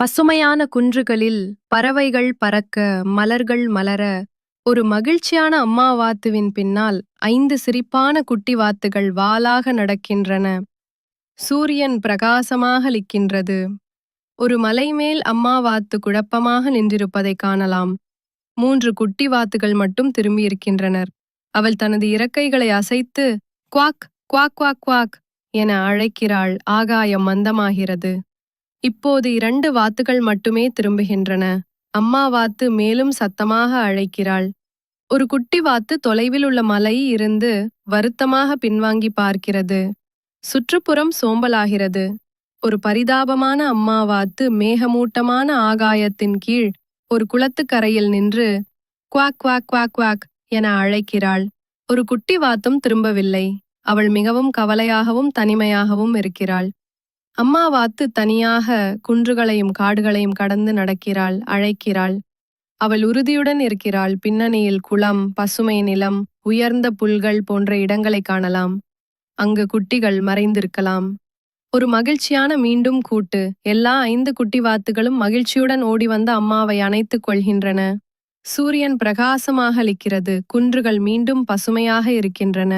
பசுமையான குன்றுகளில் பறவைகள் பறக்க, மலர்கள் மலர, ஒரு மகிழ்ச்சியான அம்மா வாத்துவின் பின்னால் 5 சிரிப்பான குட்டி வாத்துகள் வாலாக நடக்கின்றன. சூரியன் பிரகாசமாக லிக்கின்றது. ஒரு மலை மேல் அம்மா வாத்து குழப்பமாக நின்றிருப்பதைக் காணலாம். 3 குட்டி வாத்துகள் மட்டும் திரும்பியிருக்கின்றனர். அவள் தனது இறக்கைகளை அசைத்து குவாக் குவாக் குவாக் குவாக் என அழைக்கிறாள். ஆகாயம் மந்தமாகிறது. இப்போது 2 வாத்துகள் மட்டுமே திரும்புகின்றன. அம்மா வாத்து மேலும் சத்தமாக அழைக்கிறாள். ஒரு குட்டி வாத்து தொலைவில் உள்ள மலை இருந்து வருத்தமாக பின்வாங்கி பார்க்கிறது. சுற்றுப்புறம் சோம்பலாகிறது. ஒரு பரிதாபமான அம்மா வாத்து மேகமூட்டமான ஆகாயத்தின் கீழ் ஒரு குளத்துக்கரையில் நின்று குவாக் குவாக் குவாக் குவாக் என அழைக்கிறாள். ஒரு குட்டி வாத்தும் திரும்பவில்லை. அவள் மிகவும் கவலையாகவும் தனிமையாகவும் இருக்கிறாள். அம்மா வாத்து தனியாக குன்றுகளையும் காடுகளையும் கடந்து நடக்கிறாள், அழைக்கிறாள். அவள் உறுதியுடன் இருக்கிறாள். பின்னணியில் குளம், பசுமை நிலம், உயர்ந்த புல்கள் போன்ற இடங்களை காணலாம். அங்கு குட்டிகள் மறைந்திருக்கலாம். ஒரு மகிழ்ச்சியான மீண்டும் கூட்டு. எல்லா 5 குட்டி வாத்துகளும் மகிழ்ச்சியுடன் ஓடி வந்து அம்மாவை அணைத்துக் கொள்கின்றன. சூரியன் பிரகாசமாக அளிக்கிறது. குன்றுகள் மீண்டும் பசுமையாக இருக்கின்றன.